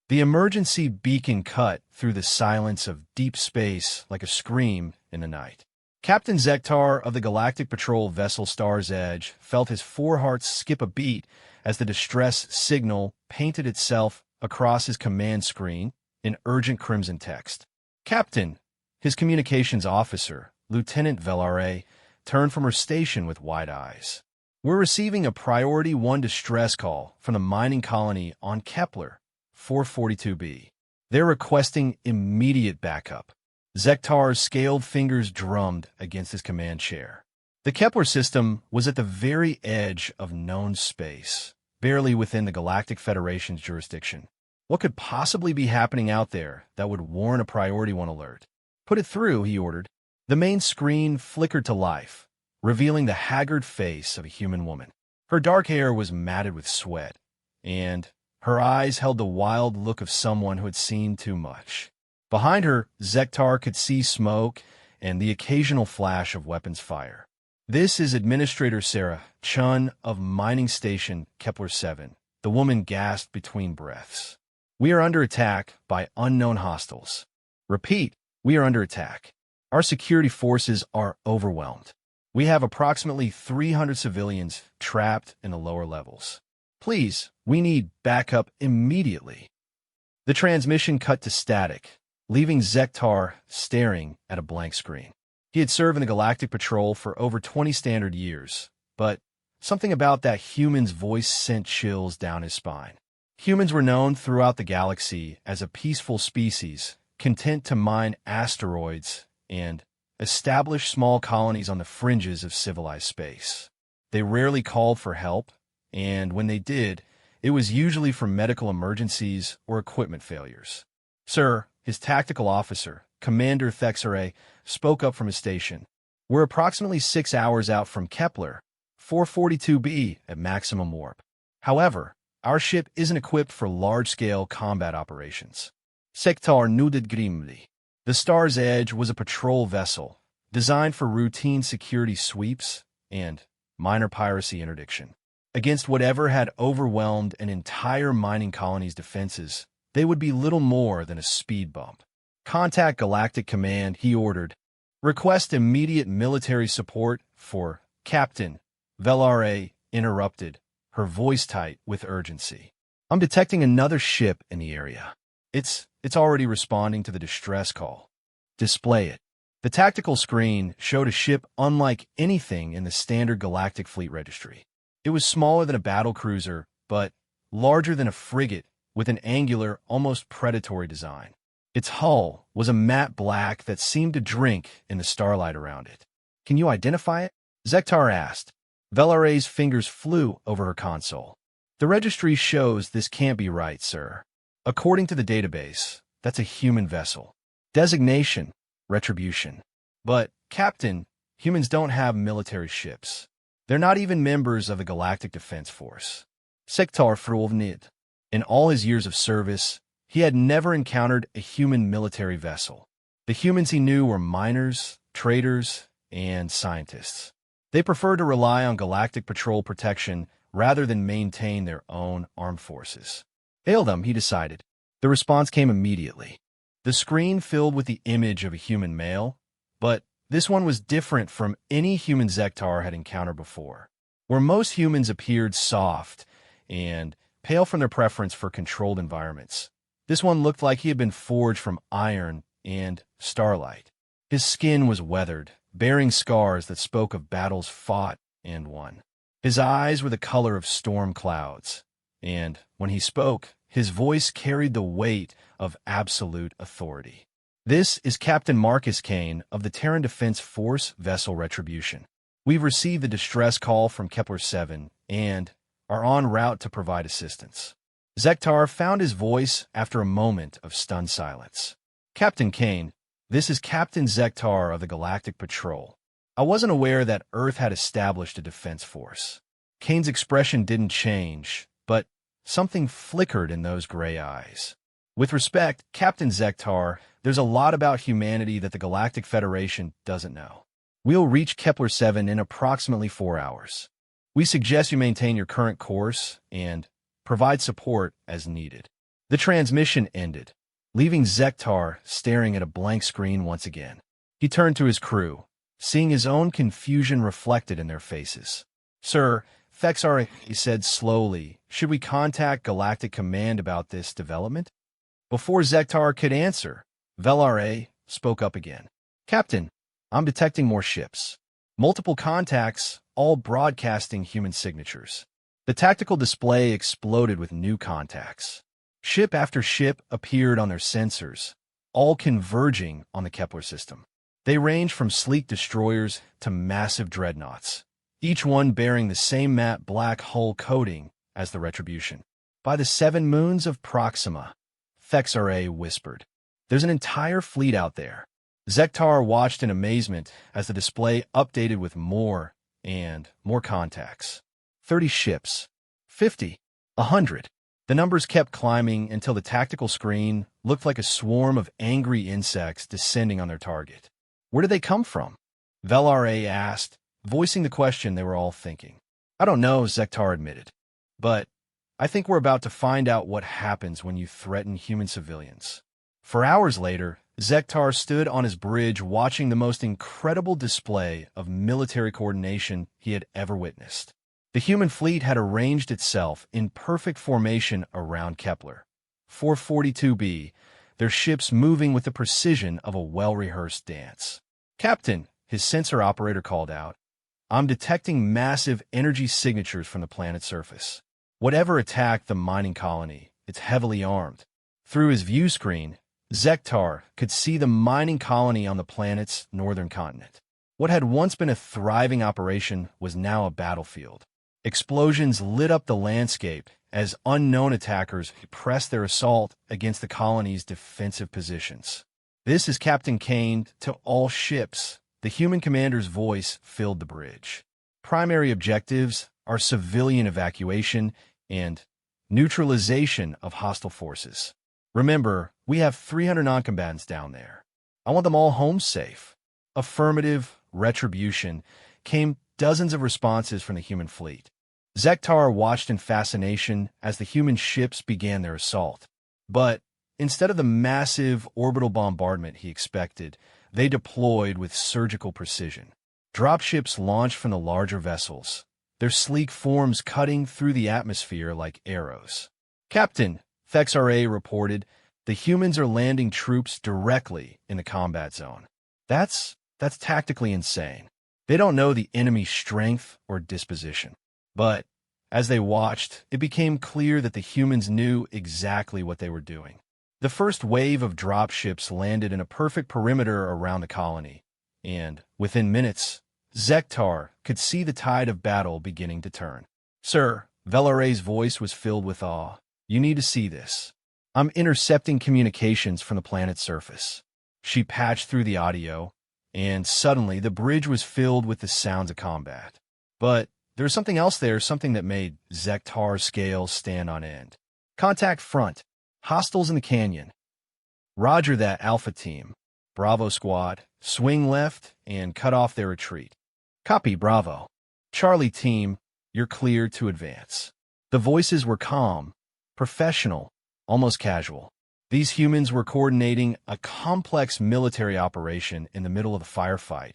The emergency beacon cut through the silence of deep space like a scream in the night. Captain Zektar of the Galactic Patrol vessel Star's Edge felt his four hearts skip a beat as the distress signal painted itself across his command screen in urgent crimson text. Captain, his communications officer, Lieutenant Velare, turned from her station with wide eyes. We're receiving a Priority 1 distress call from the mining colony on Kepler 442b. They're requesting immediate backup. Zektar's scaled fingers drummed against his command chair. The Kepler system was at the very edge of known space, barely within the Galactic Federation's jurisdiction. What could possibly be happening out there that would warrant a Priority 1 alert? Put it through, he ordered. The main screen flickered to life, revealing the haggard face of a human woman. Her dark hair was matted with sweat, and her eyes held the wild look of someone who had seen too much. Behind her, Zektar could see smoke and the occasional flash of weapons fire. This is Administrator Sarah Chun of Mining Station Kepler 7. The woman gasped between breaths. We are under attack by unknown hostiles. Repeat, we are under attack. Our security forces are overwhelmed. We have approximately 300 civilians trapped in the lower levels. Please, we need backup immediately. The transmission cut to static, leaving Zektar staring at a blank screen. He had served in the Galactic Patrol for over 20 standard years, but something about that human's voice sent chills down his spine. Humans were known throughout the galaxy as a peaceful species, content to mine asteroids and establish small colonies on the fringes of civilized space. They rarely called for help, and when they did, it was usually for medical emergencies or equipment failures. Sir, his tactical officer, Commander Thexere, spoke up from his station. We're approximately 6 hours out from Kepler 442b at maximum warp. However, our ship isn't equipped for large-scale combat operations. Sektar nodded grimly. The Star's Edge was a patrol vessel, designed for routine security sweeps and minor piracy interdiction. Against whatever had overwhelmed an entire mining colony's defenses, they would be little more than a speed bump. Contact Galactic Command, he ordered. Request immediate military support for Captain. Velare interrupted, her voice tight with urgency. I'm detecting another ship in the area. It's already responding to the distress call. Display it. The tactical screen showed a ship unlike anything in the standard Galactic Fleet Registry. It was smaller than a battlecruiser, but larger than a frigate with an angular, almost predatory design. Its hull was a matte black that seemed to drink in the starlight around it. Can you identify it? Zektar asked. Velare's fingers flew over her console. The registry shows this can't be right, sir. According to the database, that's a human vessel. Designation, Retribution. But, Captain, humans don't have military ships. They're not even members of the Galactic Defense Force. Sektar Frulvnid. In all his years of service, he had never encountered a human military vessel. The humans he knew were miners, traders, and scientists. They preferred to rely on Galactic Patrol protection rather than maintain their own armed forces. Hail them, he decided. The response came immediately. The screen filled with the image of a human male, but this one was different from any human Zektar had encountered before. Where most humans appeared soft and pale from their preference for controlled environments, this one looked like he had been forged from iron and starlight. His skin was weathered, bearing scars that spoke of battles fought and won. His eyes were the color of storm clouds, and when he spoke, his voice carried the weight of absolute authority. This is Captain Marcus Kane of the Terran Defense Force vessel Retribution. We've received the distress call from Kepler 7 and are en route to provide assistance. Zektar found his voice after a moment of stunned silence. Captain Kane, this is Captain Zektar of the Galactic Patrol. I wasn't aware that Earth had established a defense force. Kane's expression didn't change, but something flickered in those gray eyes. With respect, Captain Zektar, there's a lot about humanity that the Galactic Federation doesn't know. We'll reach Kepler 7 in approximately 4 hours. We suggest you maintain your current course and provide support as needed. The transmission ended, leaving Zektar staring at a blank screen once again. He turned to his crew, seeing his own confusion reflected in their faces. "Sir, Fexar," he said slowly, "should we contact Galactic Command about this development?" Before Zektar could answer, Velar spoke up again. "Captain, I'm detecting more ships. Multiple contacts, all broadcasting human signatures." The tactical display exploded with new contacts. Ship after ship appeared on their sensors, all converging on the Kepler system. They ranged from sleek destroyers to massive dreadnoughts, each one bearing the same matte black hull coating as the Retribution. "By the 7 moons of Proxima," Fexar whispered. "There's an entire fleet out there." Zektar watched in amazement as the display updated with more and more contacts. 30 ships, 50, 100. The numbers kept climbing until the tactical screen looked like a swarm of angry insects descending on their target. "Where did they come from?" Velar asked, voicing the question they were all thinking. "I don't know," Zektar admitted. "But I think we're about to find out what happens when you threaten human civilians." For hours later, Zektar stood on his bridge watching the most incredible display of military coordination he had ever witnessed. The human fleet had arranged itself in perfect formation around Kepler, 442b, their ships moving with the precision of a well-rehearsed dance. "Captain," his sensor operator called out, "I'm detecting massive energy signatures from the planet's surface. Whatever attacked the mining colony, it's heavily armed." Through his view screen, Zektar could see the mining colony on the planet's northern continent. What had once been a thriving operation was now a battlefield. Explosions lit up the landscape as unknown attackers pressed their assault against the colony's defensive positions. "This is Captain Kane to all ships." The human commander's voice filled the bridge. "Primary objectives are civilian evacuation and neutralization of hostile forces. Remember, we have 300 non-combatants down there. I want them all home safe." Affirmative, Retribution, came dozens of responses from the human fleet. Zektar watched in fascination as the human ships began their assault. But instead of the massive orbital bombardment he expected, they deployed with surgical precision. Dropships launched from the larger vessels, their sleek forms cutting through the atmosphere like arrows. "Captain," Fexar reported, "the humans are landing troops directly in the combat zone. That's tactically insane. They don't know the enemy's strength or disposition." But as they watched, it became clear that the humans knew exactly what they were doing. The first wave of dropships landed in a perfect perimeter around the colony, and within minutes, Zektar could see the tide of battle beginning to turn. "Sir," Velar's voice was filled with awe, "you need to see this. I'm intercepting communications from the planet's surface." She patched through the audio, and suddenly the bridge was filled with the sounds of combat. But there was something else there, something that made Zektar's scales stand on end. "Contact front. Hostiles in the canyon." "Roger that, Alpha Team." "Bravo Squad. Swing left and cut off their retreat." "Copy, Bravo." "Charlie Team, you're cleared to advance." The voices were calm, professional, almost casual. These humans were coordinating a complex military operation in the middle of the firefight,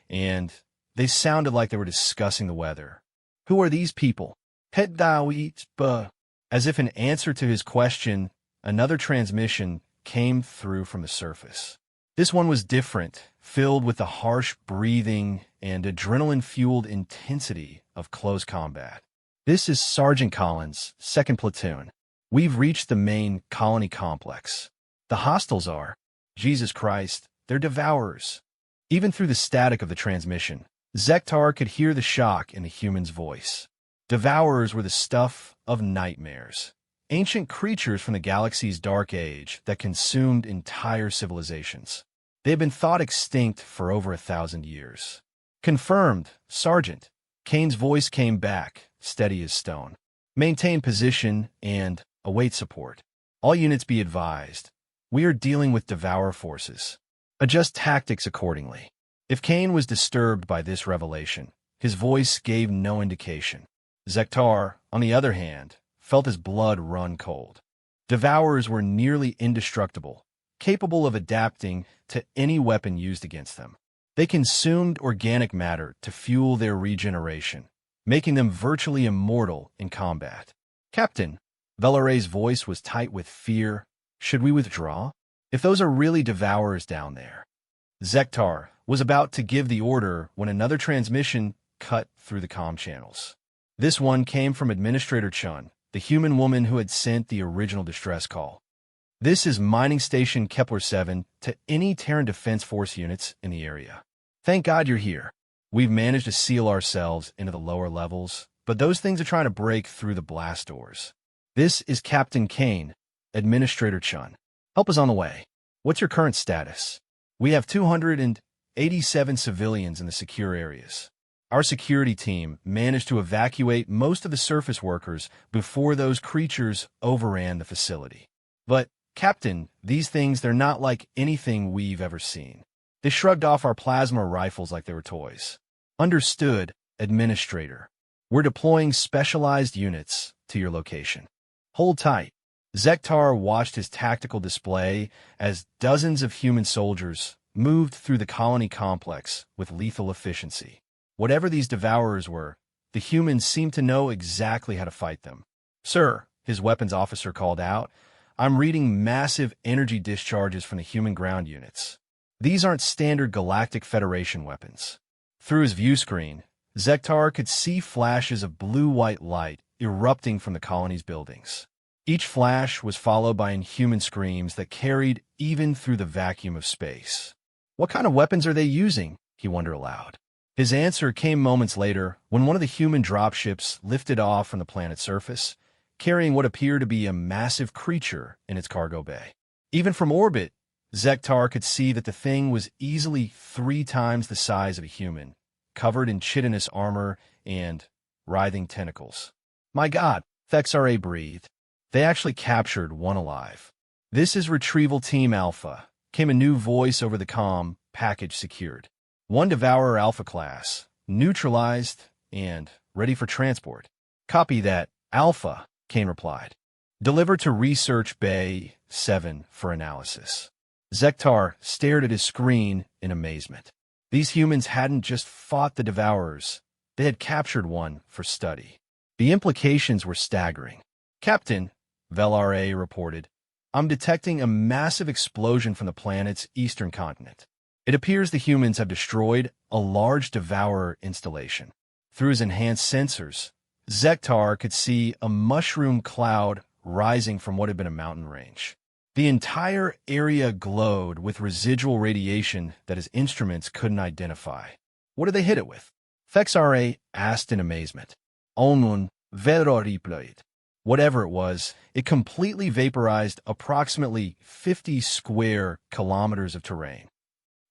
and they sounded like they were discussing the weather. "Who are these people?" "Het Dawit, buh." As if in answer to his question, another transmission came through from the surface. This one was different, filled with the harsh breathing and adrenaline-fueled intensity of close combat. "This is Sergeant Collins, 2nd Platoon. We've reached the main colony complex. The hostiles are, Jesus Christ, they're devourers." Even through the static of the transmission, Zektar could hear the shock in the human's voice. Devourers were the stuff of nightmares. Ancient creatures from the galaxy's dark age that consumed entire civilizations. They had been thought extinct for over 1,000 years. "Confirmed, Sergeant." Kane's voice came back, steady as stone. "Maintain position and await support. All units be advised. We are dealing with Devourer forces. Adjust tactics accordingly." If Kane was disturbed by this revelation, his voice gave no indication. Zektar, on the other hand, felt his blood run cold. Devourers were nearly indestructible, capable of adapting to any weapon used against them. They consumed organic matter to fuel their regeneration, making them virtually immortal in combat. Captain, Velare's voice was tight with fear. Should we withdraw? If those are really devourers down there. Zektar was about to give the order when another transmission cut through the comm channels. This one came from Administrator Chun, the human woman who had sent the original distress call. This is Mining Station Kepler 7 to any Terran Defense Force units in the area. Thank God you're here. We've managed to seal ourselves into the lower levels, but those things are trying to break through the blast doors. This is Captain Kane, Administrator Chun. Help is on the way. What's your current status? We have 287 civilians in the secure areas. Our security team managed to evacuate most of the surface workers before those creatures overran the facility. But, Captain, these things, they're not like anything we've ever seen. They shrugged off our plasma rifles like they were toys. Understood, Administrator. We're deploying specialized units to your location. Hold tight. Zektar watched his tactical display as dozens of human soldiers moved through the colony complex with lethal efficiency. Whatever these devourers were, the humans seemed to know exactly how to fight them. Sir, his weapons officer called out, I'm reading massive energy discharges from the human ground units. These aren't standard Galactic Federation weapons. Through his view screen, Zektar could see flashes of blue-white light erupting from the colony's buildings. Each flash was followed by inhuman screams that carried even through the vacuum of space. What kind of weapons are they using? He wondered aloud. His answer came moments later when one of the human dropships lifted off from the planet's surface, carrying what appeared to be a massive creature in its cargo bay. Even from orbit, Zektar could see that the thing was easily 3 times the size of a human, covered in chitinous armor and writhing tentacles. My God, Thexra breathed. They actually captured one alive. This is Retrieval Team Alpha, came a new voice over the comm, package secured. One Devourer Alpha class, neutralized and ready for transport. Copy that, Alpha, Kane replied. Deliver to Research Bay 7 for analysis. Zektar stared at his screen in amazement. These humans hadn't just fought the Devourers, they had captured one for study. The implications were staggering. Captain, Velare reported, I'm detecting a massive explosion from the planet's eastern continent. It appears the humans have destroyed a large Devourer installation. Through his enhanced sensors, Zektar could see a mushroom cloud rising from what had been a mountain range. The entire area glowed with residual radiation that his instruments couldn't identify. What did they hit it with? Thexra asked in amazement. Onun vero replayed. Whatever it was, it completely vaporized approximately 50 square kilometers of terrain.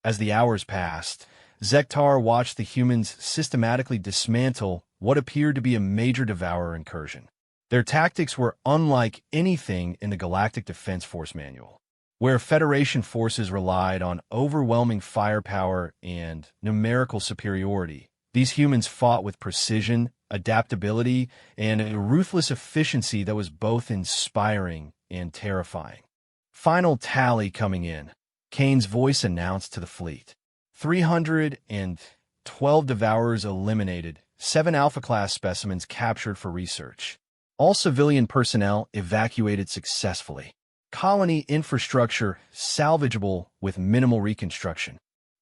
As the hours passed, Zektar watched the humans systematically dismantle what appeared to be a major Devourer incursion. Their tactics were unlike anything in the Galactic Defense Force manual, where Federation forces relied on overwhelming firepower and numerical superiority. These humans fought with precision, adaptability, and a ruthless efficiency that was both inspiring and terrifying. Final tally coming in. Kane's voice announced to the fleet. 312 Devourers eliminated, 7 Alpha-class specimens captured for research. All civilian personnel evacuated successfully. Colony infrastructure salvageable with minimal reconstruction.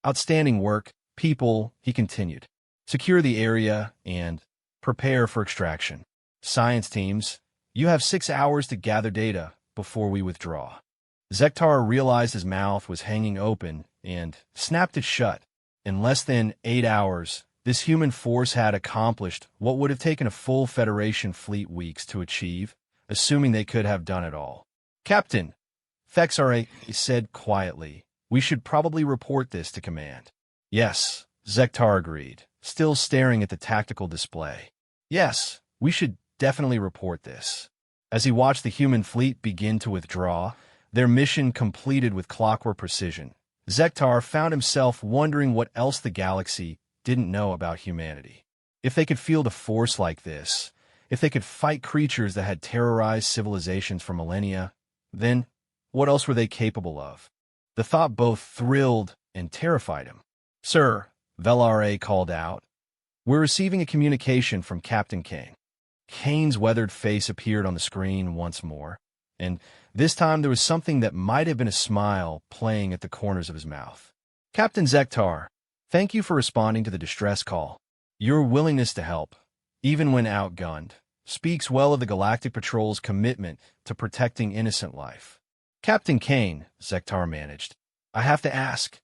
Outstanding work, people, he continued. Secure the area and prepare for extraction. Science teams, you have 6 hours to gather data before we withdraw. Zektar realized his mouth was hanging open and snapped it shut. In less than 8 hours, this human force had accomplished what would have taken a full Federation fleet weeks to achieve, assuming they could have done it all. Captain, Thexra said quietly, we should probably report this to command. Yes, Zektar agreed, still staring at the tactical display. Yes, we should definitely report this. As he watched the human fleet begin to withdraw, their mission completed with clockwork precision, Zektar found himself wondering what else the galaxy didn't know about humanity. If they could feel the Force like this, if they could fight creatures that had terrorized civilizations for millennia, Then, what else were they capable of? The thought both thrilled and terrified him. "Sir," Velar called out, "we're receiving a communication from Captain Kane." Kane's weathered face appeared on the screen once more, and this time there was something that might have been a smile playing at the corners of his mouth. "Captain Zektar, thank you for responding to the distress call. Your willingness to help, even when outgunned, speaks well of the Galactic Patrol's commitment to protecting innocent life." "Captain Kane," Zektar managed, "I have to ask,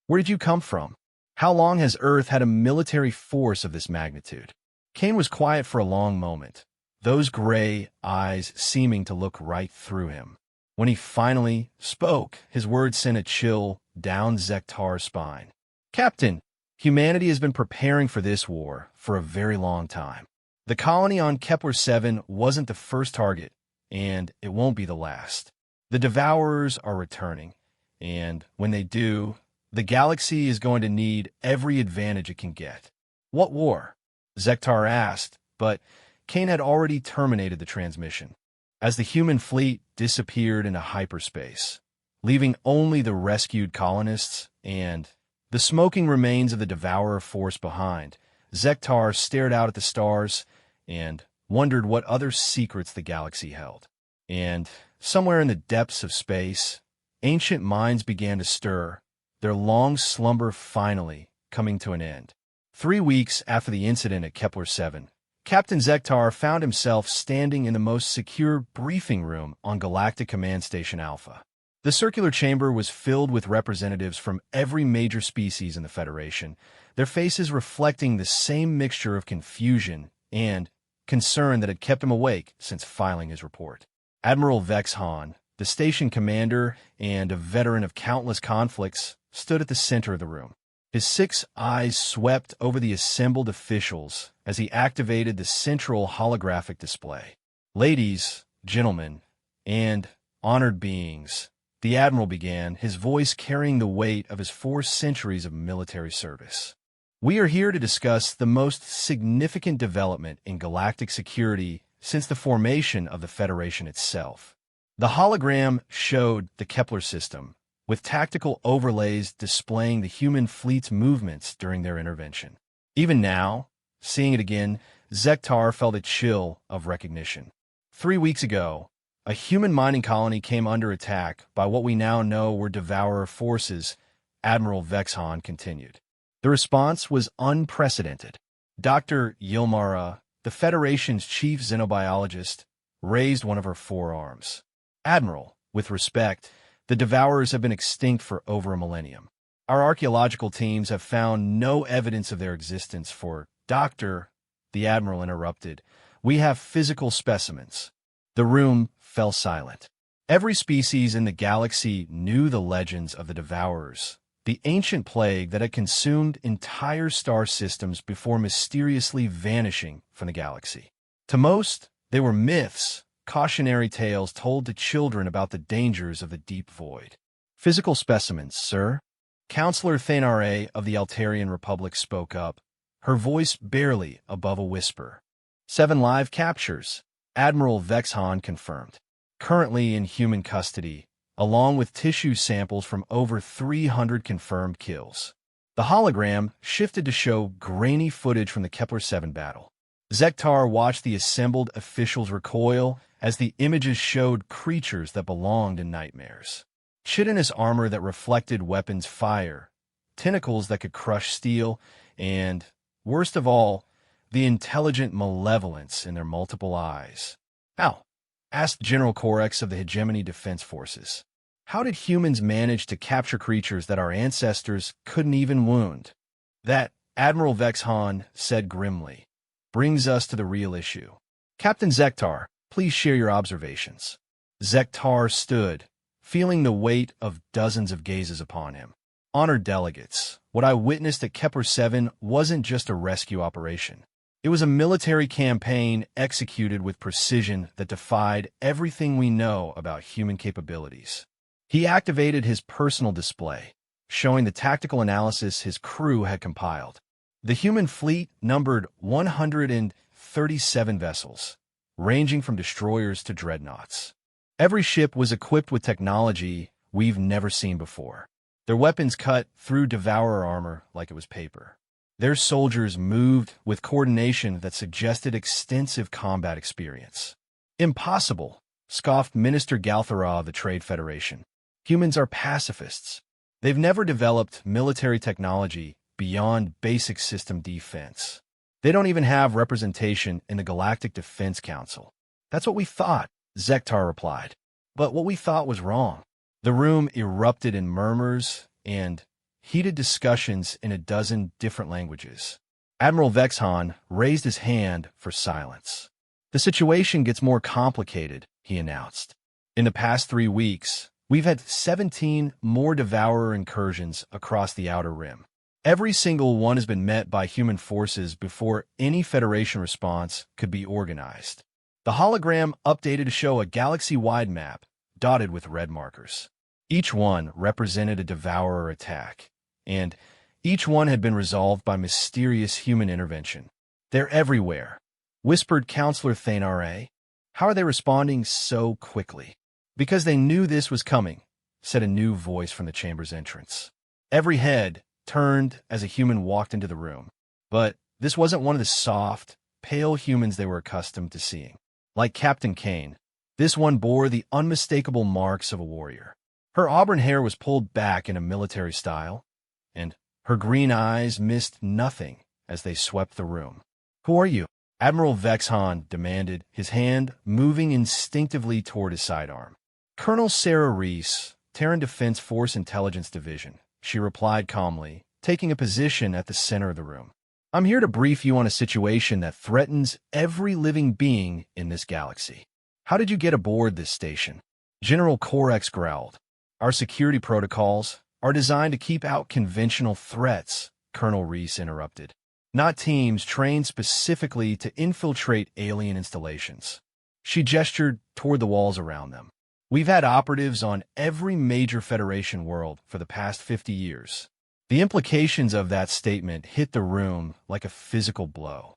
where did you come from? How long has Earth had a military force of this magnitude?" Kane was quiet for a long moment, those gray eyes seeming to look right through him. When he finally spoke, his words sent a chill down Zektar's spine. "Captain, humanity has been preparing for this war for a very long time. The colony on Kepler-7 wasn't the first target, and it won't be the last. The Devourers are returning, and when they do, the galaxy is going to need every advantage it can get." "What war?" Zektar asked, but Kane had already terminated the transmission. As the human fleet disappeared into hyperspace, leaving only the rescued colonists and the smoking remains of the Devourer force behind, Zektar stared out at the stars and wondered what other secrets the galaxy held. And somewhere in the depths of space, ancient minds began to stir, their long slumber finally coming to an end. 3 weeks after the incident at Kepler-7, Captain Zektar found himself standing in the most secure briefing room on Galactic Command Station Alpha. The circular chamber was filled with representatives from every major species in the Federation, their faces reflecting the same mixture of confusion and concern that had kept him awake since filing his report. Admiral Vex Han, the station commander and a veteran of countless conflicts, stood at the center of the room. His 6 eyes swept over the assembled officials as he activated the central holographic display. "Ladies, gentlemen, and honored beings," the Admiral began, his voice carrying the weight of his 4 centuries of military service. "We are here to discuss the most significant development in galactic security since the formation of the Federation itself." The hologram showed the Kepler system, with tactical overlays displaying the human fleet's movements during their intervention. Even now, seeing it again, Zektar felt a chill of recognition. 3 weeks ago, a human mining colony came under attack by what we now know were Devourer forces, Admiral Vex Han continued. The response was unprecedented. Dr. Yilmara, the Federation's chief xenobiologist, raised one of her forearms. "Admiral, with respect, the Devourers have been extinct for over a millennium. Our archaeological teams have found no evidence of their existence for Doctor," the Admiral interrupted. "We have physical specimens." The room fell silent. Every species in the galaxy knew the legends of the Devourers, the ancient plague that had consumed entire star systems before mysteriously vanishing from the galaxy. To most, they were myths, cautionary tales told to children about the dangers of the deep void. "Physical specimens, sir." Counselor Thanare of the Altarian Republic spoke up, her voice barely above a whisper. 7 live captures, Admiral Vex Han confirmed. Currently in human custody, along with tissue samples from over 300 confirmed kills. The hologram shifted to show grainy footage from the Kepler-7 battle. Zektar watched the assembled officials recoil as the images showed creatures that belonged in nightmares. Chitinous armor that reflected weapons fire, tentacles that could crush steel, and, worst of all, the intelligent malevolence in their multiple eyes. "How?" asked General Corex of the Hegemony Defense Forces. "How did humans manage to capture creatures that our ancestors couldn't even wound?" "That," Admiral Vex Han said grimly, "brings us to the real issue. Captain Zektar, please share your observations." Zektar stood, feeling the weight of dozens of gazes upon him. "Honored delegates, what I witnessed at Kepler-7 wasn't just a rescue operation. It was a military campaign executed with precision that defied everything we know about human capabilities." He activated his personal display, showing the tactical analysis his crew had compiled. The human fleet numbered 137 vessels, ranging from destroyers to dreadnoughts. Every ship was equipped with technology we've never seen before. Their weapons cut through Devourer armor like it was paper. Their soldiers moved with coordination that suggested extensive combat experience. Impossible, scoffed Minister Galthara of the Trade Federation. Humans are pacifists. They've never developed military technology beyond basic system defense. They don't even have representation in the Galactic Defense Council. That's what we thought, Zektar replied. But what we thought was wrong. The room erupted in murmurs and heated discussions in a dozen different languages. Admiral Vexhan raised his hand for silence. The situation gets more complicated, he announced. In the past 3 weeks, we've had 17 more Devourer incursions across the Outer Rim. Every single one has been met by human forces before any Federation response could be organized. The hologram updated to show a galaxy-wide map dotted with red markers. Each one represented a Devourer attack, and each one had been resolved by mysterious human intervention. They're everywhere, whispered Counselor Thanare. How are they responding so quickly? Because they knew this was coming, said a new voice from the chamber's entrance. Every head turned as a human walked into the room. But this wasn't one of the soft, pale humans they were accustomed to seeing. Like Captain Kane, this one bore the unmistakable marks of a warrior. Her auburn hair was pulled back in a military style, and her green eyes missed nothing as they swept the room. Who are you? Admiral Vexhan demanded, his hand moving instinctively toward his sidearm. Colonel Sarah Reese, Terran Defense Force Intelligence Division, she replied calmly, taking a position at the center of the room. I'm here to brief you on a situation that threatens every living being in this galaxy. How did you get aboard this station? General Orcs growled. Our security protocols are designed to keep out conventional threats, Colonel Reese interrupted. Not teams trained specifically to infiltrate alien installations. She gestured toward the walls around them. We've had operatives on every major Federation world for the past 50 years. The implications of that statement hit the room like a physical blow.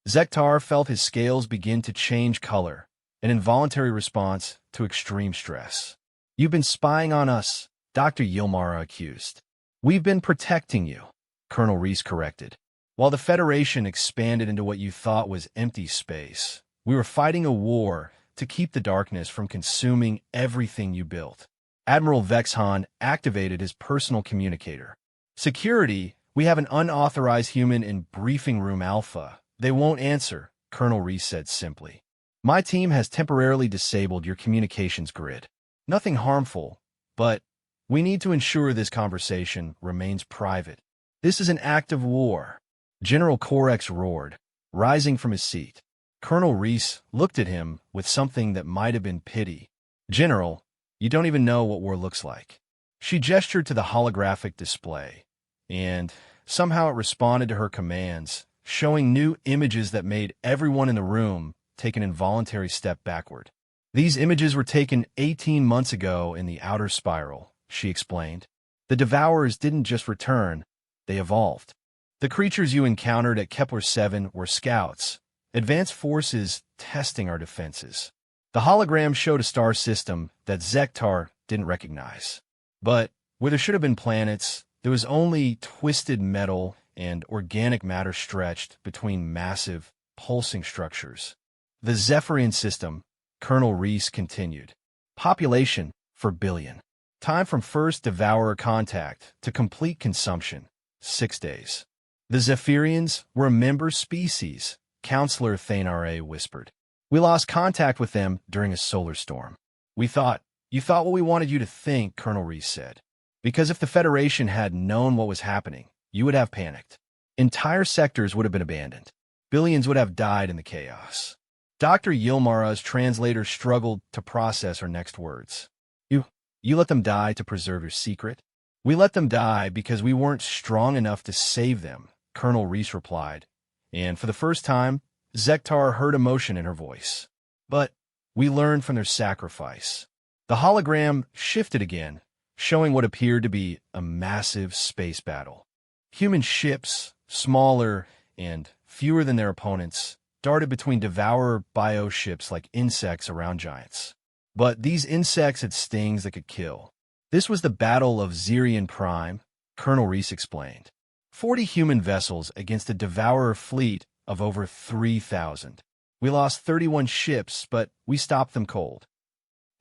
Zektar felt his scales begin to change color, an involuntary response to extreme stress. You've been spying on us, Dr. Yilmara accused. We've been protecting you, Colonel Reese corrected. While the Federation expanded into what you thought was empty space, we were fighting a war to keep the darkness from consuming everything you built. Admiral Vexhan activated his personal communicator. Security, we have an unauthorized human in Briefing Room Alpha. They won't answer, Colonel Reese said simply. My team has temporarily disabled your communications grid. Nothing harmful, but we need to ensure this conversation remains private. This is an act of war. General Corex roared, rising from his seat. Colonel Reese looked at him with something that might have been pity. General, you don't even know what war looks like. She gestured to the holographic display, and somehow it responded to her commands, showing new images that made everyone in the room take an involuntary step backward. These images were taken 18 months ago in the outer spiral, she explained. The Devourers didn't just return, they evolved. The creatures you encountered at Kepler 7 were scouts, advanced forces testing our defenses. The hologram showed a star system that Zektar didn't recognize. But where there should have been planets, there was only twisted metal and organic matter stretched between massive, pulsing structures. The Zephyrian system, Colonel Reese continued. Population, 4 billion. Time from first Devourer contact to complete consumption, 6 days. The Zephyrians were a member species, Counselor Thanare whispered. We lost contact with them during a solar storm. You thought what we wanted you to think, Colonel Reese said. Because if the Federation had known what was happening, you would have panicked. Entire sectors would have been abandoned. Billions would have died in the chaos. Dr. Yilmara's translator struggled to process her next words. You let them die to preserve your secret? We let them die because we weren't strong enough to save them, Colonel Reese replied. And for the first time, Zektar heard emotion in her voice. But we learned from their sacrifice. The hologram shifted again, showing what appeared to be a massive space battle. Human ships, smaller and fewer than their opponents, darted between Devourer bioships like insects around giants. But these insects had stings that could kill. This was the Battle of Zirian Prime, Colonel Reese explained. 40 human vessels against a devourer fleet of over 3,000. We lost 31 ships, but we stopped them cold.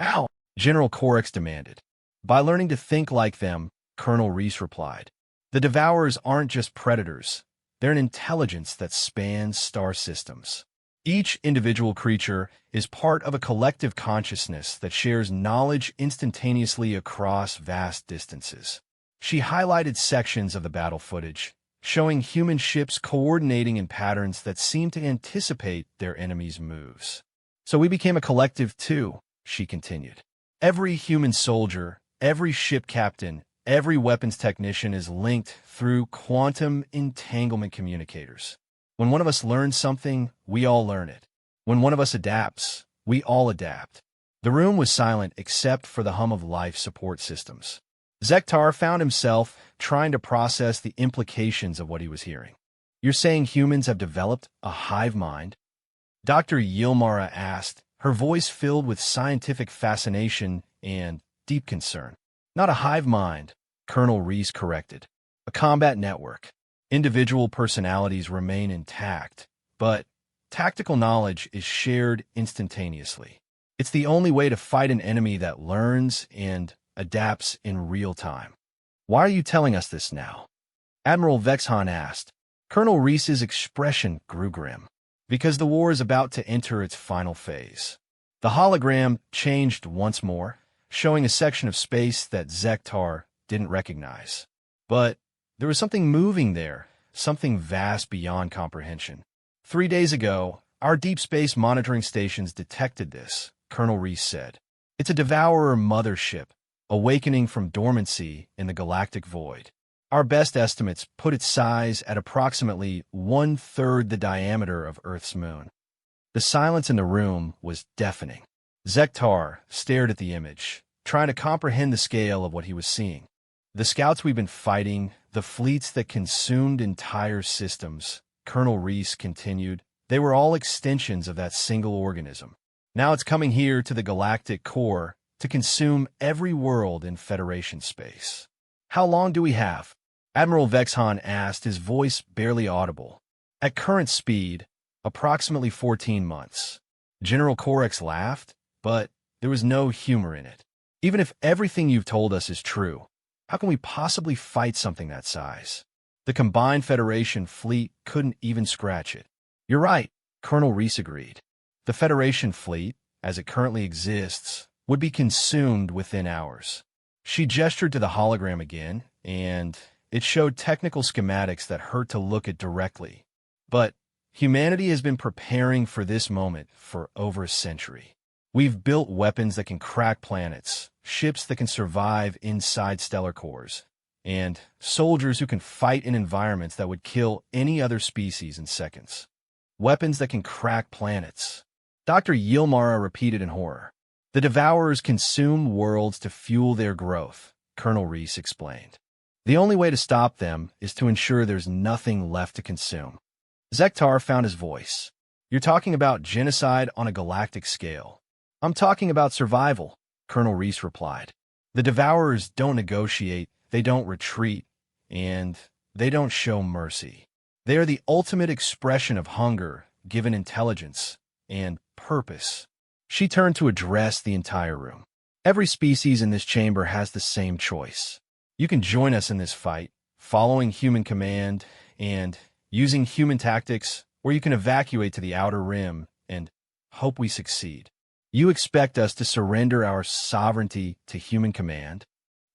Ow! General Corex demanded. By learning to think like them, Colonel Reese replied. The devourers aren't just predators. They're an intelligence that spans star systems. Each individual creature is part of a collective consciousness that shares knowledge instantaneously across vast distances. She highlighted sections of the battle footage, showing human ships coordinating in patterns that seemed to anticipate their enemies' moves. So we became a collective too, she continued. Every human soldier, every ship captain, every weapons technician is linked through quantum entanglement communicators. When one of us learns something, we all learn it. When one of us adapts, we all adapt. The room was silent except for the hum of life support systems. Zektar found himself trying to process the implications of what he was hearing. You're saying humans have developed a hive mind? Dr. Yilmara asked, her voice filled with scientific fascination and deep concern. Not a hive mind, Colonel Reese corrected. A combat network. Individual personalities remain intact, but tactical knowledge is shared instantaneously. It's the only way to fight an enemy that learns and adapts in real time. Why are you telling us this now? Admiral Vexhan asked. Colonel Reese's expression grew grim. Because the war is about to enter its final phase. The hologram changed once more, showing a section of space that Zektar didn't recognize. But there was something moving there, something vast beyond comprehension. 3 days ago, our deep space monitoring stations detected this, Colonel Reese said. It's a devourer mothership, awakening from dormancy in the galactic void. Our best estimates put its size at approximately 1/3 the diameter of Earth's moon. The silence in the room was deafening. Zektar stared at the image, trying to comprehend the scale of what he was seeing. The scouts we've been fighting, the fleets that consumed entire systems, Colonel Reese continued, they were all extensions of that single organism. Now it's coming here to the galactic core to consume every world in Federation space. How long do we have? Admiral Vexhan asked, his voice barely audible. At current speed, approximately 14 months. General Corex laughed, but there was no humor in it. Even if everything you've told us is true, how can we possibly fight something that size? The combined Federation fleet couldn't even scratch it. You're right, Colonel Reese agreed. The Federation fleet, as it currently exists, would be consumed within hours. She gestured to the hologram again, and it showed technical schematics that hurt to look at directly. But humanity has been preparing for this moment for over a century. We've built weapons that can crack planets, ships that can survive inside stellar cores, and soldiers who can fight in environments that would kill any other species in seconds. Weapons that can crack planets. Dr. Yilmara repeated in horror. The Devourers consume worlds to fuel their growth, Colonel Reese explained. The only way to stop them is to ensure there's nothing left to consume. Zektar found his voice. You're talking about genocide on a galactic scale. I'm talking about survival, Colonel Reese replied. The Devourers don't negotiate, they don't retreat, and they don't show mercy. They are the ultimate expression of hunger, given intelligence, and purpose. She turned to address the entire room. Every species in this chamber has the same choice. You can join us in this fight, following human command and using human tactics, or you can evacuate to the outer rim and hope we succeed. You expect us to surrender our sovereignty to human command?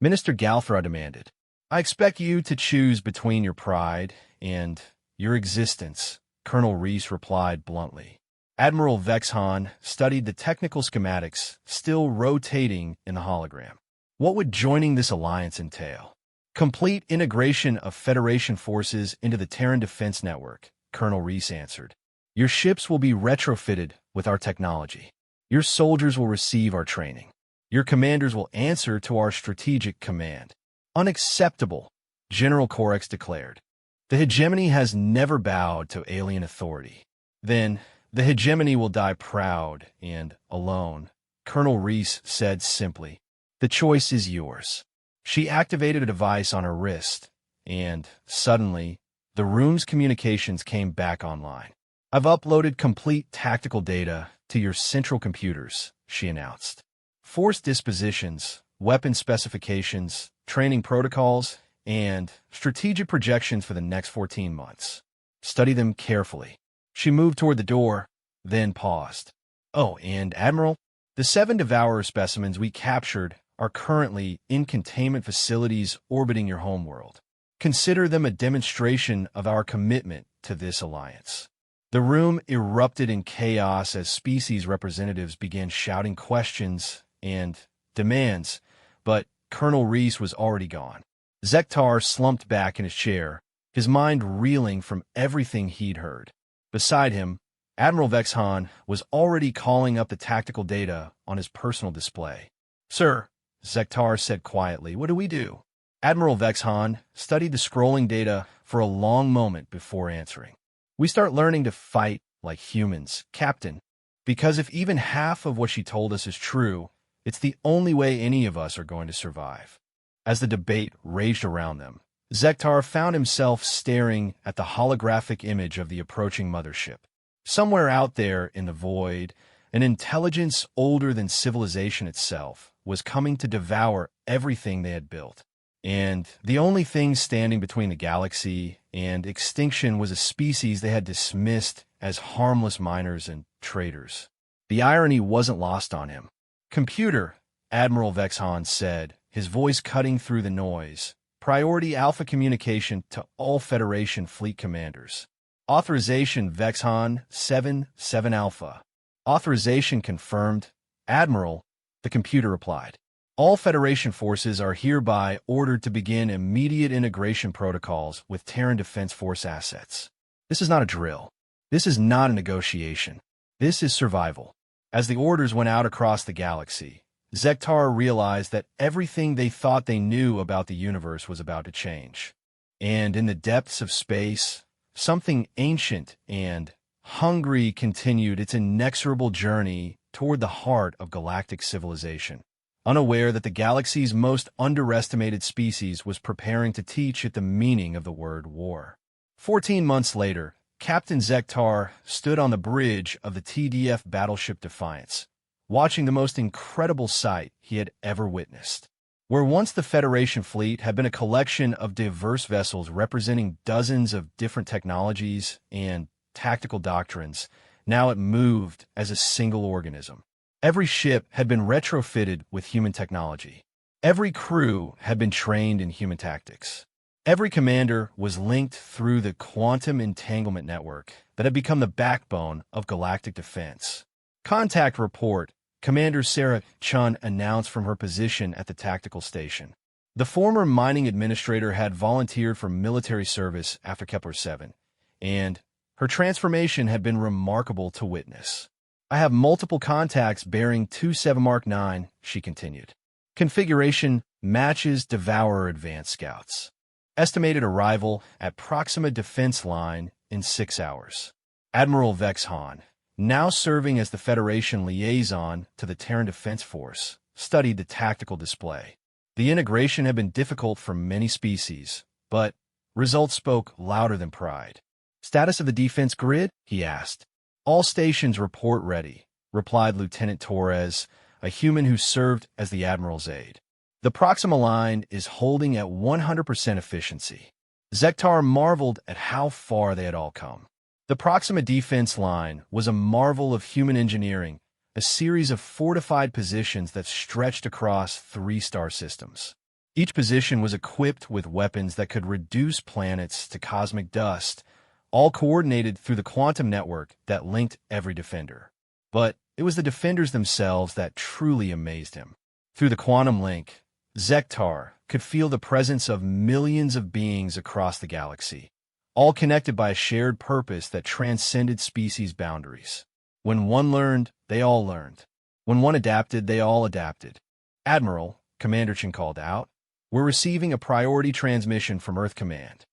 Minister Galthra demanded. I expect you to choose between your pride and your existence, Colonel Reese replied bluntly. Admiral Vexhan studied the technical schematics still rotating in the hologram. What would joining this alliance entail? Complete integration of Federation forces into the Terran Defense Network, Colonel Reese answered. Your ships will be retrofitted with our technology. Your soldiers will receive our training. Your commanders will answer to our strategic command. Unacceptable, General Corex declared. The hegemony has never bowed to alien authority. Then, the hegemony will die proud and alone, Colonel Reese said simply. The choice is yours. She activated a device on her wrist, and, suddenly, the room's communications came back online. I've uploaded complete tactical data to your central computers, she announced. Force dispositions, weapon specifications, training protocols, and strategic projections for the next 14 months. Study them carefully. She moved toward the door, then paused. Oh, and Admiral, the 7 Devourer specimens we captured are currently in containment facilities orbiting your homeworld. Consider them a demonstration of our commitment to this alliance. The room erupted in chaos as species representatives began shouting questions and demands, but Colonel Reese was already gone. Zektar slumped back in his chair, his mind reeling from everything he'd heard. Beside him, Admiral Vexhan was already calling up the tactical data on his personal display. Sir, Zektar said quietly, what do we do? Admiral Vexhan studied the scrolling data for a long moment before answering. We start learning to fight like humans, Captain, because if even half of what she told us is true, it's the only way any of us are going to survive. As the debate raged around them, Zektar found himself staring at the holographic image of the approaching mothership. Somewhere out there in the void, an intelligence older than civilization itself was coming to devour everything they had built. And the only thing standing between the galaxy and extinction was a species they had dismissed as harmless miners and traders. The irony wasn't lost on him. Computer, Admiral Vexhan said, his voice cutting through the noise. Priority Alpha communication to all Federation fleet commanders. Authorization Vexhan 7-7 Alpha. Authorization confirmed. Admiral, the computer replied. All Federation forces are hereby ordered to begin immediate integration protocols with Terran Defense Force assets. This is not a drill. This is not a negotiation. This is survival. As the orders went out across the galaxy, Zektar realized that everything they thought they knew about the universe was about to change. And in the depths of space, something ancient and hungry continued its inexorable journey toward the heart of galactic civilization, unaware that the galaxy's most underestimated species was preparing to teach it the meaning of the word war. 14 months later, Captain Zektar stood on the bridge of the TDF battleship Defiance, watching the most incredible sight he had ever witnessed. Where once the Federation fleet had been a collection of diverse vessels representing dozens of different technologies and tactical doctrines, now it moved as a single organism. Every ship had been retrofitted with human technology. Every crew had been trained in human tactics. Every commander was linked through the quantum entanglement network that had become the backbone of galactic defense. Contact report, Commander Sarah Chun announced from her position at the tactical station. The former mining administrator had volunteered for military service after Kepler-7, and her transformation had been remarkable to witness. I have multiple contacts bearing 27 Mark 9, she continued. Configuration matches Devourer Advanced Scouts. Estimated arrival at Proxima Defense Line in 6 hours. Admiral Vexhan, now serving as the Federation liaison to the Terran Defense Force, studied the tactical display. The integration had been difficult for many species, but results spoke louder than pride. Status of the defense grid? He asked. All stations report ready, replied Lieutenant Torres, a human who served as the Admiral's aide. The Proxima line is holding at 100% efficiency. Zektar marveled at how far they had all come. The Proxima defense line was a marvel of human engineering, a series of fortified positions that stretched across 3 star systems. Each position was equipped with weapons that could reduce planets to cosmic dust, all coordinated through the quantum network that linked every defender. But it was the defenders themselves that truly amazed him. Through the quantum link, Zektar could feel the presence of millions of beings across the galaxy, all connected by a shared purpose that transcended species boundaries. When one learned, they all learned. When one adapted, they all adapted. Admiral, Commander Chin called out, we're receiving a priority transmission from Earth Command.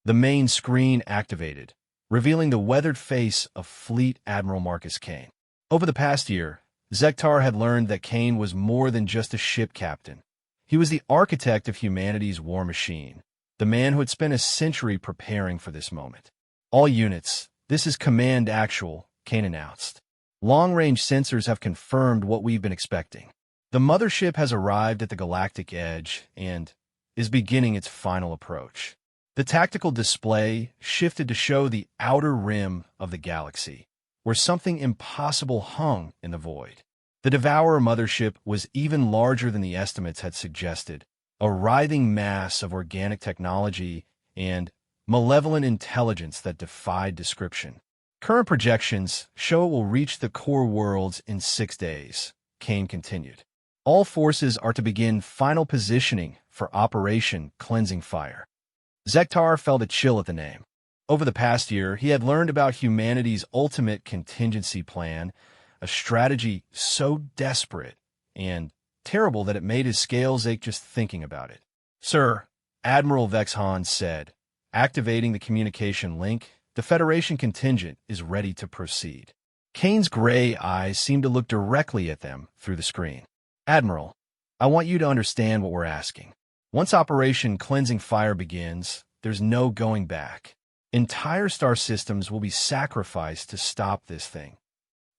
The main screen activated, revealing the weathered face of Fleet Admiral Marcus Kane. Over the past year, Zektar had learned that Kane was more than just a ship captain. He was the architect of humanity's war machine, the man who had spent a century preparing for this moment. All units, this is Command Actual, Kane announced. Long-range sensors have confirmed what we've been expecting. The mothership has arrived at the galactic edge and is beginning its final approach. The tactical display shifted to show the outer rim of the galaxy, where something impossible hung in the void. The Devourer mothership was even larger than the estimates had suggested, a writhing mass of organic technology and malevolent intelligence that defied description. Current projections show it will reach the core worlds in 6 days, Kane continued. All forces are to begin final positioning for Operation Cleansing Fire. Zektar felt a chill at the name. Over the past year, he had learned about humanity's ultimate contingency plan, a strategy so desperate and terrible that it made his scales ache just thinking about it. Sir, Admiral Vexhan said, activating the communication link, the Federation contingent is ready to proceed. Kane's gray eyes seemed to look directly at them through the screen. Admiral, I want you to understand what we're asking. Once Operation Cleansing Fire begins, there's no going back. Entire star systems will be sacrificed to stop this thing.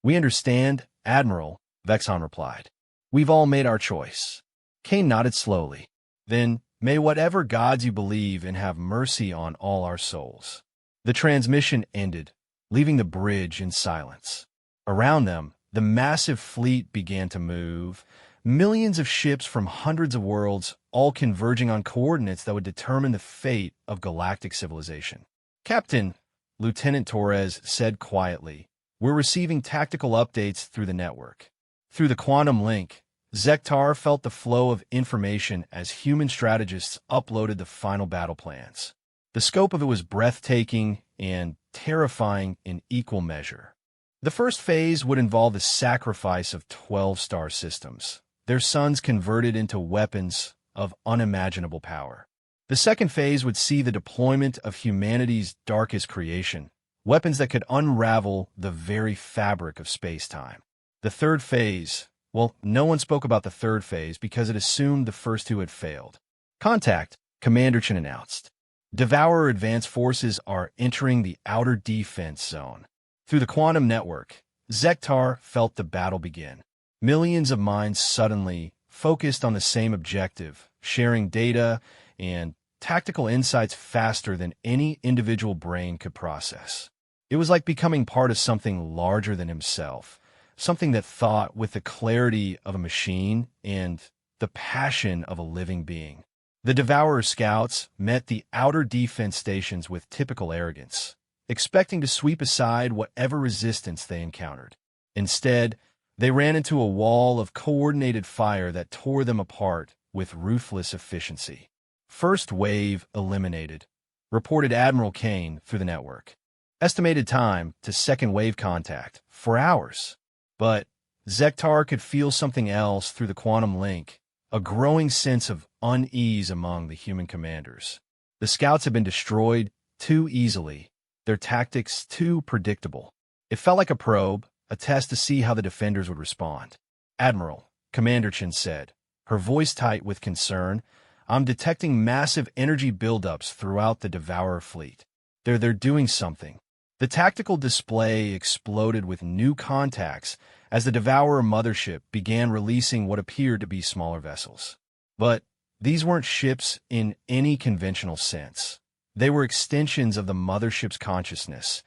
We understand, Admiral, Vexhan replied. We've all made our choice. Kane nodded slowly. Then, may whatever gods you believe in have mercy on all our souls. The transmission ended, leaving the bridge in silence. Around them, the massive fleet began to move, millions of ships from hundreds of worlds, all converging on coordinates that would determine the fate of galactic civilization. Captain, Lieutenant Torres said quietly, we're receiving tactical updates through the network. Through the quantum link, Zektar felt the flow of information as human strategists uploaded the final battle plans. The scope of it was breathtaking and terrifying in equal measure. The first phase would involve the sacrifice of 12 star systems, their suns converted into weapons of unimaginable power. The second phase would see the deployment of humanity's darkest creation, weapons that could unravel the very fabric of space-time. The third phase, well, no one spoke about the third phase because it assumed the first two had failed. Contact, Commander Chen announced. Devourer advanced forces are entering the outer defense zone. Through the quantum network, Zektar felt the battle begin. Millions of minds suddenly focused on the same objective, sharing data and tactical insights faster than any individual brain could process. It was like becoming part of something larger than himself, something that thought with the clarity of a machine and the passion of a living being. The Devourer scouts met the outer defense stations with typical arrogance, expecting to sweep aside whatever resistance they encountered. Instead, they ran into a wall of coordinated fire that tore them apart with ruthless efficiency. First wave eliminated, reported Admiral Kane through the network. Estimated time to second wave contact, 4 hours. But Zektar could feel something else through the quantum link, a growing sense of unease among the human commanders. The scouts had been destroyed too easily, their tactics too predictable. It felt like a probe, a test to see how the defenders would respond. Admiral, Commander Chen said, her voice tight with concern, I'm detecting massive energy buildups throughout the Devourer fleet. They're doing something. The tactical display exploded with new contacts as the Devourer mothership began releasing what appeared to be smaller vessels. But these weren't ships in any conventional sense. They were extensions of the mothership's consciousness,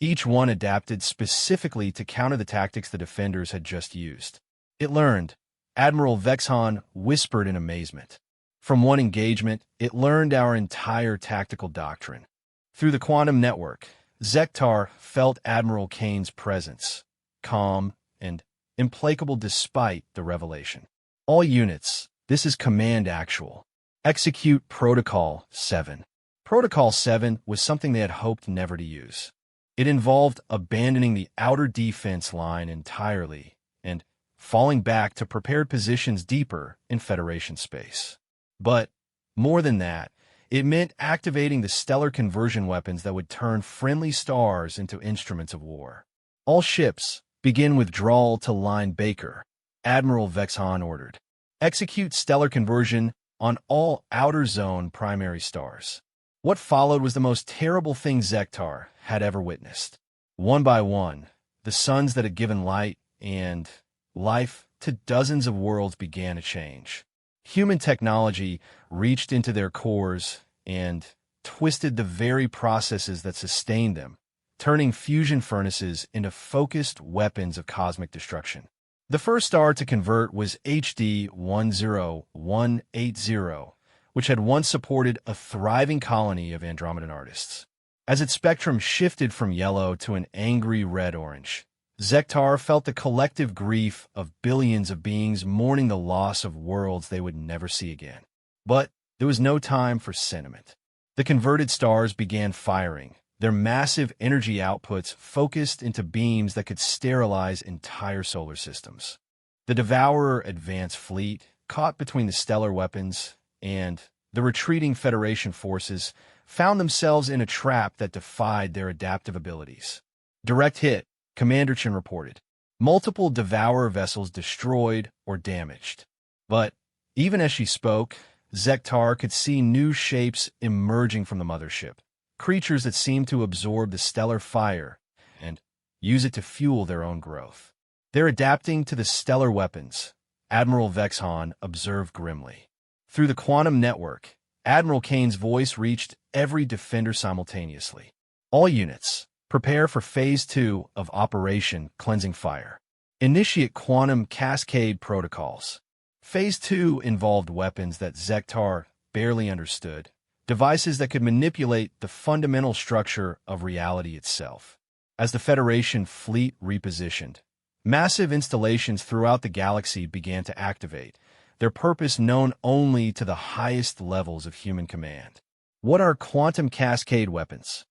each one adapted specifically to counter the tactics the defenders had just used. It learned, Admiral Vexhan whispered in amazement. From one engagement, it learned our entire tactical doctrine. Through the quantum network, Zektar felt Admiral Kane's presence, calm and implacable despite the revelation. All units, this is Command Actual. Execute Protocol 7. Protocol 7 was something they had hoped never to use. It involved abandoning the outer defense line entirely and falling back to prepared positions deeper in Federation space. But more than that, it meant activating the stellar conversion weapons that would turn friendly stars into instruments of war. All ships, Begin withdrawal to Line Baker, Admiral Vexhan ordered. Execute stellar conversion on all outer zone primary stars. What followed was the most terrible thing Zektar had ever witnessed. One by one, the suns that had given light and life to dozens of worlds began to change. Human technology reached into their cores and twisted the very processes that sustained them, turning fusion furnaces into focused weapons of cosmic destruction. The first star to convert was HD 10180, which had once supported a thriving colony of Andromedan artists. As its spectrum shifted from yellow to an angry red-orange, Zektar felt the collective grief of billions of beings mourning the loss of worlds they would never see again. But there was no time for sentiment. The converted stars began firing, their massive energy outputs focused into beams that could sterilize entire solar systems. The Devourer advance fleet, caught between the stellar weapons and the retreating Federation forces, found themselves in a trap that defied their adaptive abilities. Direct hit, Commander Chen reported. Multiple Devourer vessels destroyed or damaged. But even as she spoke, Zektar could see new shapes emerging from the mothership, creatures that seemed to absorb the stellar fire and use it to fuel their own growth. They're adapting to the stellar weapons, Admiral Vexhan observed grimly. Through the quantum network, Admiral Kane's voice reached every defender simultaneously. All units, prepare for Phase 2 of Operation Cleansing Fire. Initiate quantum cascade protocols. Phase 2 involved weapons that Zektar barely understood, devices that could manipulate the fundamental structure of reality itself. As the Federation fleet repositioned, massive installations throughout the galaxy began to activate, their purpose known only to the highest levels of human command. What are quantum cascade weapons?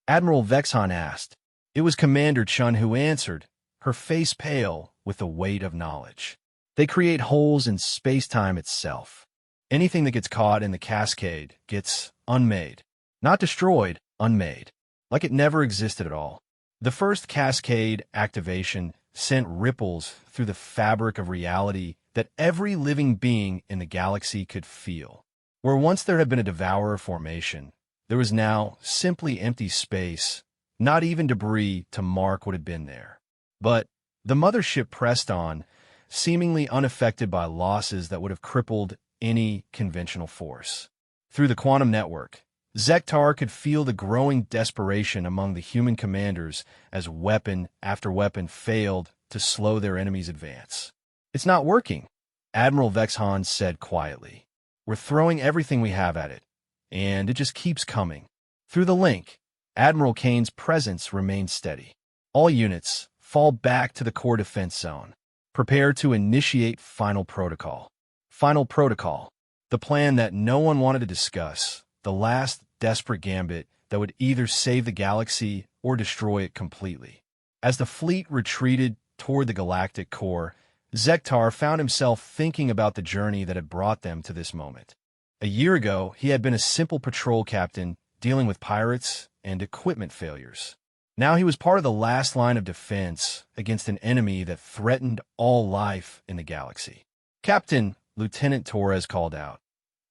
Admiral Vexhan asked. It was Commander Chun who answered, her face pale with the weight of knowledge. They create holes in space-time itself. Anything that gets caught in the cascade gets unmade. Not destroyed, unmade. Like it never existed at all. The first cascade activation sent ripples through the fabric of reality that every living being in the galaxy could feel. Where once there had been a Devourer formation, there was now simply empty space, not even debris to mark what had been there. But the mothership pressed on, seemingly unaffected by losses that would have crippled any conventional force. Through the quantum network, Zektar could feel the growing desperation among the human commanders as weapon after weapon failed to slow their enemy's advance. It's not working, Admiral Vexhan said quietly. We're throwing everything we have at it, and it just keeps coming. Through the link, Admiral Kane's presence remained steady. All units, fall back to the core defense zone. Prepare to initiate Final Protocol. Final Protocol, the plan that no one wanted to discuss, the last desperate gambit that would either save the galaxy or destroy it completely. As the fleet retreated toward the galactic core, Zektar found himself thinking about the journey that had brought them to this moment. A year ago, he had been a simple patrol captain dealing with pirates and equipment failures. Now he was part of the last line of defense against an enemy that threatened all life in the galaxy. Captain, Lieutenant Torres called out.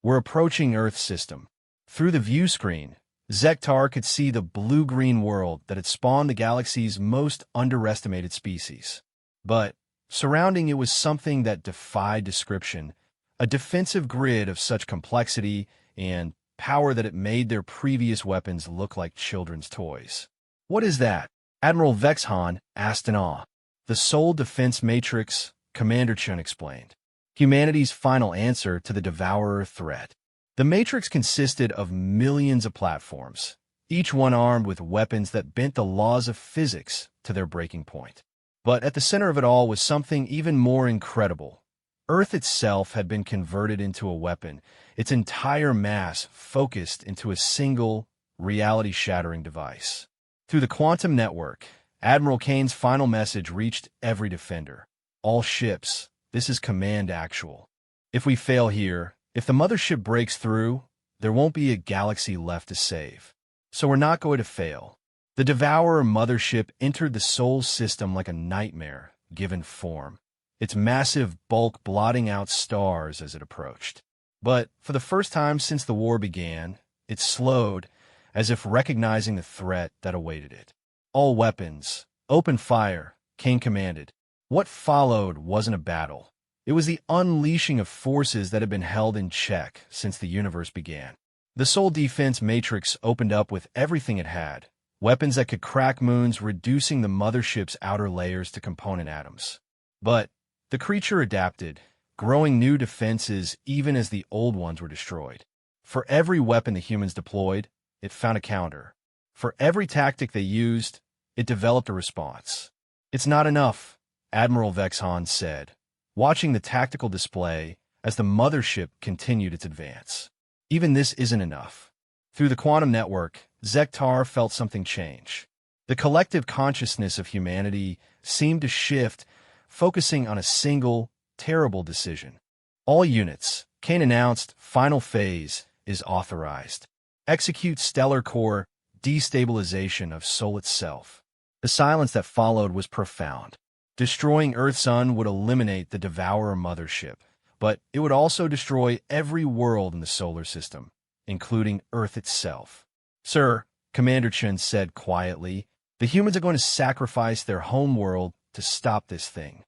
We're approaching Earth system. Through the view screen, Zektar could see the blue-green world that had spawned the galaxy's most underestimated species. But surrounding it was something that defied description, a defensive grid of such complexity and power that it made their previous weapons look like children's toys. What is that? Admiral Vexhan asked in awe. The Soul Defense Matrix, Commander Chun explained. Humanity's final answer to the Devourer threat. The Matrix consisted of millions of platforms, each one armed with weapons that bent the laws of physics to their breaking point. But at the center of it all was something even more incredible. Earth itself had been converted into a weapon, its entire mass focused into a single, reality-shattering device. Through the quantum network, Admiral Kane's final message reached every defender. All ships, this is Command Actual. If we fail here, if the mothership breaks through, there won't be a galaxy left to save. So we're not going to fail. The Devourer mothership entered the Sol system like a nightmare given form, its massive bulk blotting out stars as it approached. But for the first time since the war began, it slowed, as if recognizing the threat that awaited it. "All weapons, open fire," Kane commanded. What followed wasn't a battle. It was the unleashing of forces that had been held in check since the universe began. The Sol defense matrix opened up with everything it had, weapons that could crack moons, reducing the mothership's outer layers to component atoms. But the creature adapted, growing new defenses even as the old ones were destroyed. For every weapon the humans deployed, it found a counter. For every tactic they used, it developed a response. "It's not enough," Admiral Vexon said, watching the tactical display as the mothership continued its advance. "Even this isn't enough." Through the quantum network, Zektar felt something change. The collective consciousness of humanity seemed to shift, focusing on a single, terrible decision. "All units," Kane announced, "final phase is authorized. Execute stellar core destabilization of Sol itself." The silence that followed was profound. Destroying Earth Sun would eliminate the Devourer mothership, but it would also destroy every world in the solar system, including Earth itself. "Sir," Commander Chen said quietly, "the humans are going to sacrifice their home world to stop this thing."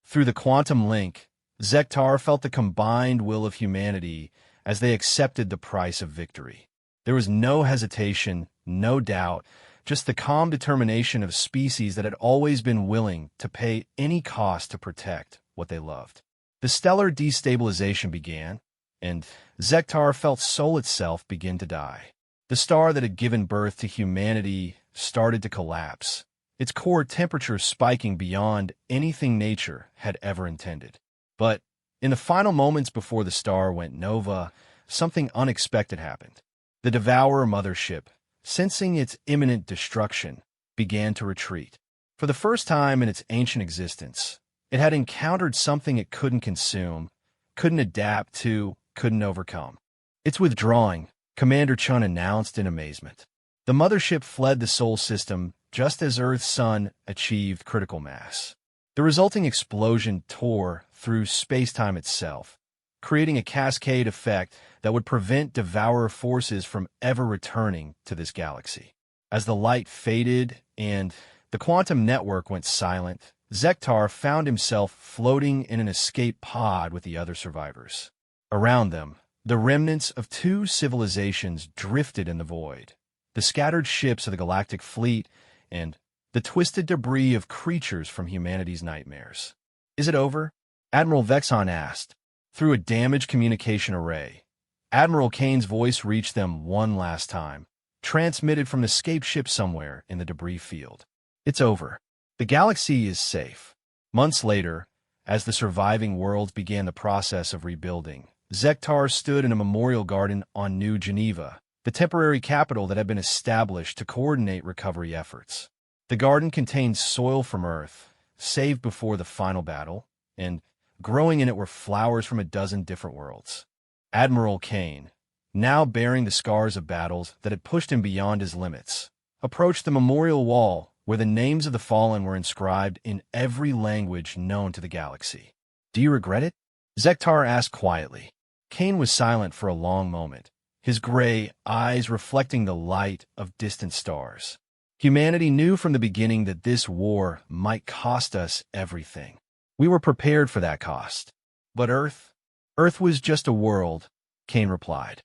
Through the quantum link, Zektar felt the combined will of humanity as they accepted the price of victory. There was no hesitation, no doubt, just the calm determination of species that had always been willing to pay any cost to protect what they loved. The stellar destabilization began, and Zektar felt Sol itself begin to die. The star that had given birth to humanity started to collapse, its core temperature spiking beyond anything nature had ever intended. But in the final moments before the star went nova, something unexpected happened. The Devourer mothership, sensing its imminent destruction, began to retreat. For the first time in its ancient existence, it had encountered something it couldn't consume, couldn't adapt to, couldn't overcome. "It's withdrawing," Commander Chun announced in amazement. The mothership fled the Sol system just as Earth's sun achieved critical mass. The resulting explosion tore through space-time itself, creating a cascade effect that would prevent Devourer forces from ever returning to this galaxy. As the light faded and the quantum network went silent, Zektar found himself floating in an escape pod with the other survivors. Around them, the remnants of two civilizations drifted in the void, the scattered ships of the galactic fleet and the twisted debris of creatures from humanity's nightmares. "Is it over?" Admiral Vexon asked. Through a damaged communication array, Admiral Kane's voice reached them one last time, transmitted from an escape ship somewhere in the debris field. "It's over. The galaxy is safe." Months later, as the surviving worlds began the process of rebuilding, Zektar stood in a memorial garden on New Geneva, the temporary capital that had been established to coordinate recovery efforts. The garden contained soil from Earth, saved before the final battle, and growing in it were flowers from a dozen different worlds. Admiral Kane, now bearing the scars of battles that had pushed him beyond his limits, approached the memorial wall where the names of the fallen were inscribed in every language known to the galaxy. "Do you regret it?" Zektar asked quietly. Kane was silent for a long moment, his gray eyes reflecting the light of distant stars. Humanity knew from the beginning that this war might cost us everything. We were prepared for that cost. But Earth was just a world, Kane replied.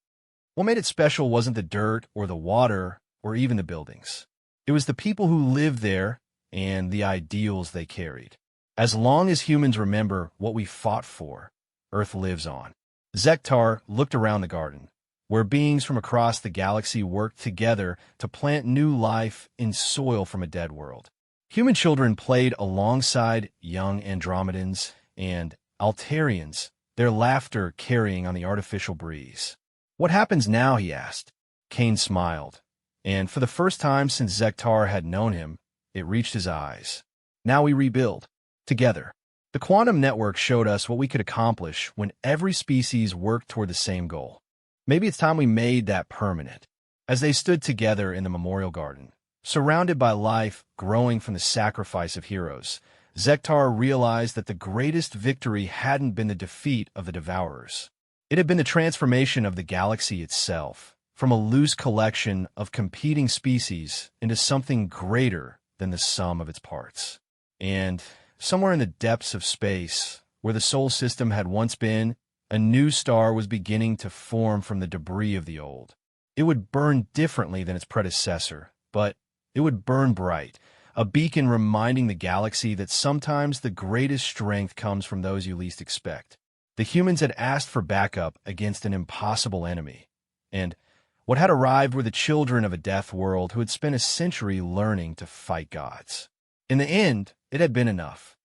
What made it special wasn't the dirt or the water or even the buildings. It was the people who lived there and the ideals they carried. As long as humans remember what we fought for, Earth lives on. Zektar looked around the garden, where beings from across the galaxy worked together to plant new life in soil from a dead world. Human children played alongside young Andromedans and Altarians, their laughter carrying on the artificial breeze. "What happens now?" he asked. Kane smiled, and for the first time since Zektar had known him, it reached his eyes. "Now we rebuild. Together." The quantum network showed us what we could accomplish when every species worked toward the same goal. Maybe it's time we made that permanent. As they stood together in the memorial garden, Surrounded by life growing from the sacrifice of heroes, Zektar realized that the greatest victory hadn't been the defeat of the Devourers. It had been the transformation of the galaxy itself, from a loose collection of competing species into something greater than the sum of its parts. And somewhere in the depths of space, where the Sol system had once been, a new star was beginning to form from the debris of the old. It would burn differently than its predecessor, but it would burn bright, a beacon reminding the galaxy that sometimes the greatest strength comes from those you least expect. The humans had asked for backup against an impossible enemy, and what had arrived were the children of a death world who had spent a century learning to fight gods. In the end, it had been enough.